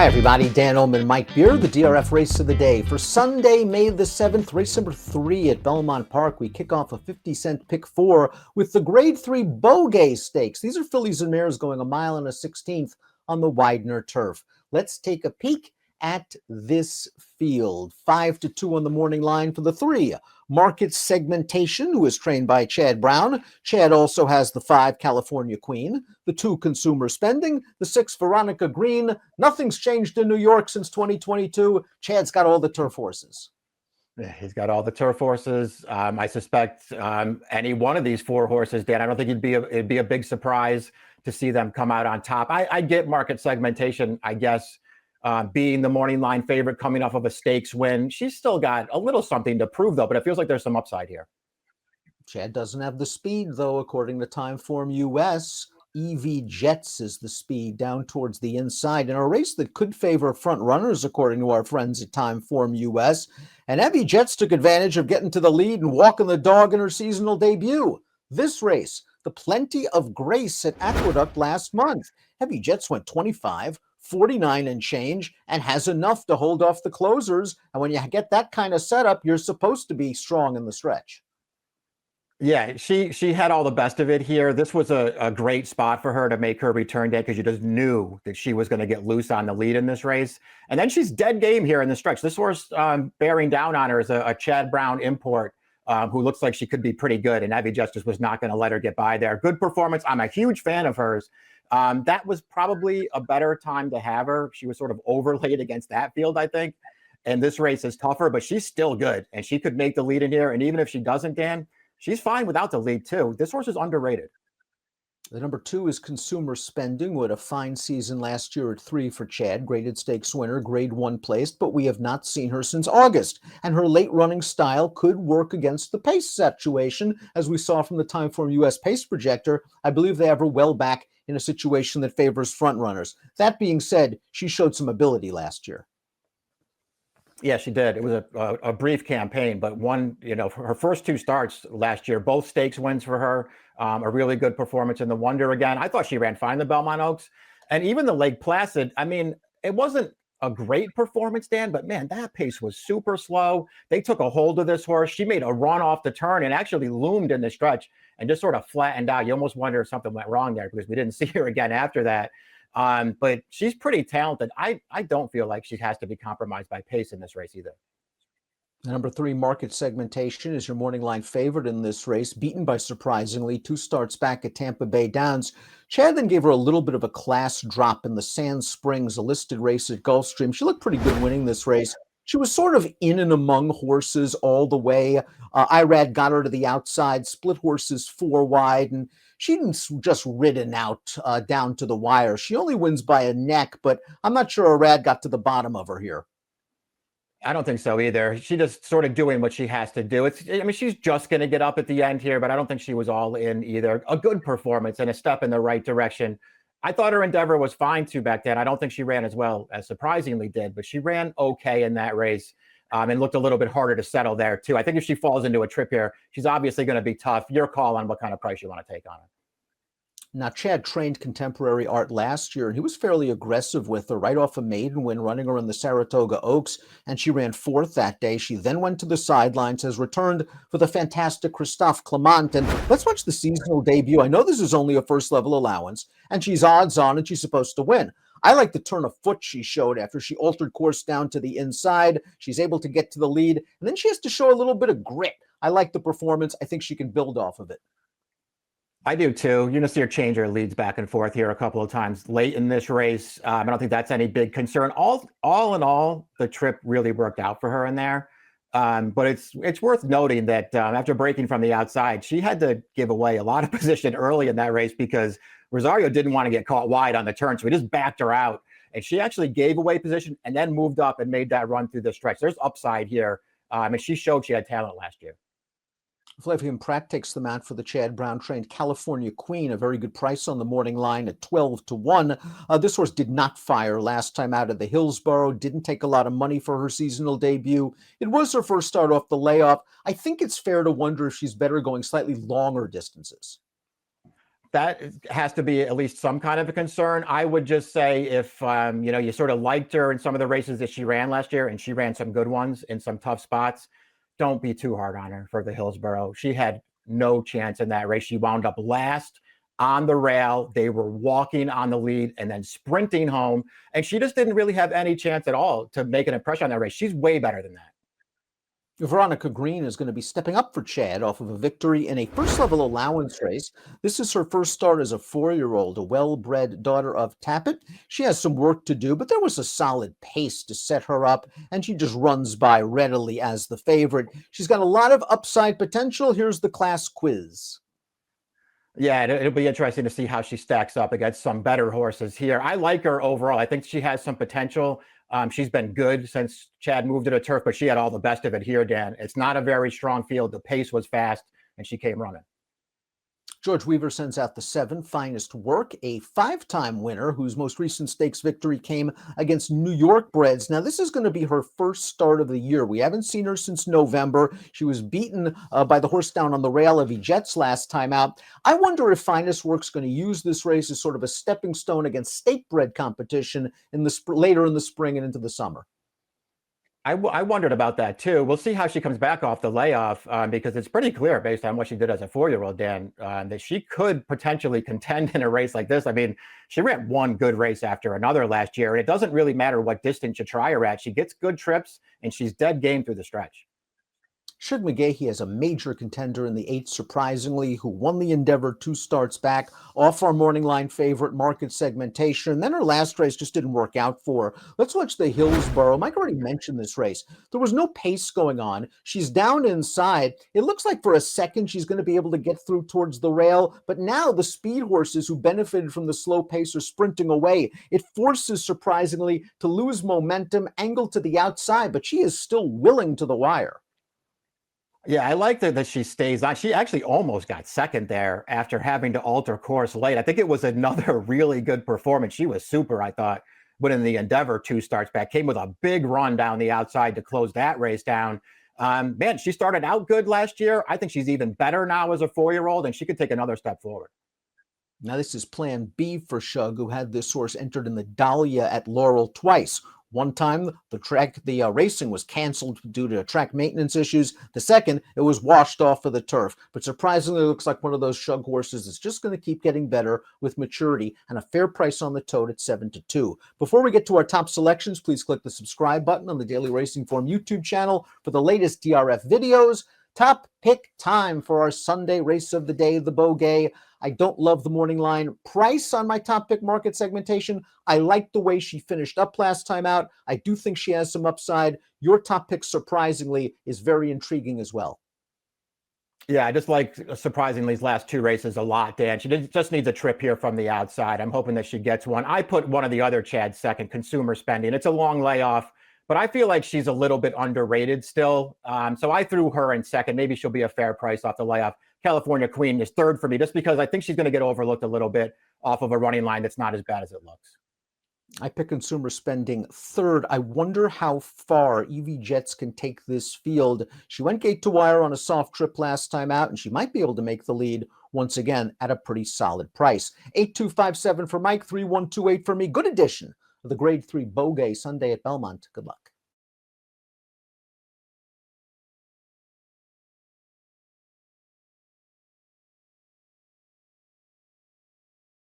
Hi, everybody. Dan Illman, Mike Beer, the DRF race of the day. For Sunday, May the 7th, race number 3 at Belmont Park. We kick off a 50-cent pick 4 with the Grade 3 Beaugay Stakes. These are fillies and mares going a mile and a 16th on the Widener turf. Let's take a peek at this field. 5-2 on the morning line for the 3. Market Segmentation, who is trained by Chad Brown. Chad also has the 5, California Queen, the 2, Consumer Spending, the 6, Veronica Green. Nothing's changed in New York since 2022. Chad's got all the turf horses. He's got all the turf horses. I suspect any one of these 4 horses, Dan, I don't think it'd be a big surprise to see them come out on top. I get Market Segmentation, I guess, being the morning line favorite coming off of a stakes win. She's still got a little something to prove, though, but it feels like there's some upside here. Chad doesn't have the speed, though, according to Timeform US. EV Jets is the speed down towards the inside in a race that could favor front runners, according to our friends at Timeform US. And EV Jets took advantage of getting to the lead and walking the dog in her seasonal debut. This race, the Plenty of Grace at Aqueduct last month. EV Jets went 25, 49 and change, and has enough to hold off the closers. And when you get that kind of setup, you're supposed to be strong in the stretch. Yeah, she had all the best of it here. This was a great spot for her to make her return day because you just knew that she was going to get loose on the lead in this race. And then she's dead game here in the stretch. This horse bearing down on her is a Chad Brown import who looks like she could be pretty good. And Evie just was not going to let her get by there. Good performance. I'm a huge fan of hers. That was probably a better time to have her. She was sort of overlaid against that field, I think. And this race is tougher, but she's still good. And she could make the lead in here. And even if she doesn't, Dan, she's fine without the lead, too. This horse is underrated. The number 2 is Consumer Spending, who had a fine season last year at 3 for Chad, graded stakes winner, grade 1 placed, but we have not seen her since August. And her late running style could work against the pace situation, as we saw from the Timeform US pace projector. I believe they have her well back in a situation that favors front runners. That being said, she showed some ability last year. Yeah, she did. It was a brief campaign, but her first 2 starts last year, both stakes wins for her. A really good performance in the Wonder again. I thought she ran fine in the Belmont Oaks. And even the Lake Placid, I mean, it wasn't a great performance, Dan, but man, that pace was super slow. They took a hold of this horse. She made a run off the turn and actually loomed in the stretch and just sort of flattened out. You almost wonder if something went wrong there because we didn't see her again after that. But she's pretty talented. I don't feel like she has to be compromised by pace in this race either. Number 3, Market Segmentation, is your morning line favorite in this race, beaten by surprisingly 2 starts back at Tampa Bay Downs. Chad then gave her a little bit of a class drop in the Sand Springs, a listed race at Gulfstream. She looked pretty good winning this race. She was sort of in and among horses all the way. Irad got her to the outside, split horses 4 wide, and she didn't just ridden out down to the wire. She only wins by a neck, but I'm not sure Irad got to the bottom of her here. I don't think so either. She just sort of doing what she has to do. She's just going to get up at the end here, but I don't think she was all in either. A good performance and a step in the right direction. I thought her endeavor was fine too back then. I don't think she ran as well as surprisingly did, but she ran okay in that race and looked a little bit harder to settle there too. I think if she falls into a trip here, she's obviously going to be tough. Your call on what kind of price you want to take on her. Now, Chad trained Contemporary Art last year, and he was fairly aggressive with her right off a maiden win, running her in the Saratoga Oaks, and she ran 4th that day. She then went to the sidelines, has returned for the fantastic Christophe Clement. And let's watch the seasonal debut. I know this is only a first-level allowance, and she's odds on, and she's supposed to win. I like the turn of foot she showed after she altered course down to the inside. She's able to get to the lead, and then she has to show a little bit of grit. I like the performance. I think she can build off of it. I do too. You're going to see her change her leads back and forth here a couple of times late in this race. I don't think that's any big concern. All in all, the trip really worked out for her in there. But it's worth noting that after breaking from the outside, she had to give away a lot of position early in that race because Rosario didn't want to get caught wide on the turn. So he just backed her out. And she actually gave away position and then moved up and made that run through the stretch. There's upside here. And she showed she had talent last year. Flavian Pratt takes the mount for the Chad Brown trained California Queen, a very good price on the morning line at 12-1. This horse did not fire last time out of the Hillsborough, didn't take a lot of money for her seasonal debut. It was her first start off the layoff. I think it's fair to wonder if she's better going slightly longer distances. That has to be at least some kind of a concern. I would just say if you sort of liked her in some of the races that she ran last year, and she ran some good ones in some tough spots, don't be too hard on her for the Hillsborough. She had no chance in that race. She wound up last on the rail. They were walking on the lead and then sprinting home, and she just didn't really have any chance at all to make an impression on that race. She's way better than that. Veronica Green is going to be stepping up for Chad off of a victory in a first-level allowance race. This is her first start as a 4-year-old, a well-bred daughter of Tappet. She has some work to do, but there was a solid pace to set her up, and she just runs by readily as the favorite. She's got a lot of upside potential. Here's the class quiz. Yeah, it'll be interesting to see how she stacks up against some better horses here. I like her overall. I think she has some potential. She's been good since Chad moved to the turf, but she had all the best of it here, Dan. It's not a very strong field. The pace was fast, and she came running. George Weaver sends out the 7, Finest Work, a 5-time winner whose most recent stakes victory came against New York breds. Now, this is going to be her first start of the year. We haven't seen her since November. She was beaten by the horse down on the rail of Jets last time out. I wonder if Finest Work's going to use this race as sort of a stepping stone against state bred competition in the later in the spring and into the summer. I wondered about that too. We'll see how she comes back off the layoff because it's pretty clear based on what she did as a 4-year-old, Dan, that she could potentially contend in a race like this. I mean, she ran one good race after another last year, and it doesn't really matter what distance you try her at. She gets good trips, and she's dead game through the stretch. Shug McGahee has a major contender in the 8, surprisingly, who won the Endeavor 2 starts back off our morning line favorite Market Segmentation. And then her last race just didn't work out for her. Let's watch the Hillsborough. Mike already mentioned this race. There was no pace going on. She's down inside. It looks like for a second she's going to be able to get through towards the rail. But now the speed horses who benefited from the slow pace are sprinting away. It forces, surprisingly, to lose momentum, angle to the outside, but she is still willing to the wire. Yeah, I like that she stays on. She actually almost got second there after having to alter course late. I think it was another really good performance. She was super, I thought, winning the Endeavor 2 starts back. Came with a big run down the outside to close that race down. Man, she started out good last year. I think she's even better now as a 4-year-old, and she could take another step forward. Now, this is Plan B for Shug, who had this horse entered in the Dahlia at Laurel twice. One time, the racing was canceled due to track maintenance issues. The second, it was washed off of the turf. But surprisingly, it looks like one of those Shug horses that's just going to keep getting better with maturity, and a fair price on the tote at 7-2. Before we get to our top selections, please click the subscribe button on the Daily Racing Form YouTube channel for the latest DRF videos. Top pick time for our Sunday race of the day, the Beaugay. I don't love the morning line price on my top pick Market Segmentation. I like the way she finished up last time out. I do think she has some upside. Your top pick, surprisingly, is very intriguing as well. Yeah, I just like, surprisingly, these last 2 races a lot, Dan. She just needs a trip here from the outside. I'm hoping that she gets one. I put one of the other Chads second, Consumer Spending. It's a long layoff, but I feel like she's a little bit underrated still. So I threw her in second. Maybe she'll be a fair price off the layoff. California Queen is third for me, just because I think she's going to get overlooked a little bit off of a running line that's not as bad as it looks. I pick Consumer Spending third. I wonder how far Evie Jets can take this field. She went gate to wire on a soft trip last time out, and she might be able to make the lead once again at a pretty solid price. 8257 for Mike, 3128 for me. Good addition of the Grade 3 Beaugay Sunday at Belmont. Good luck.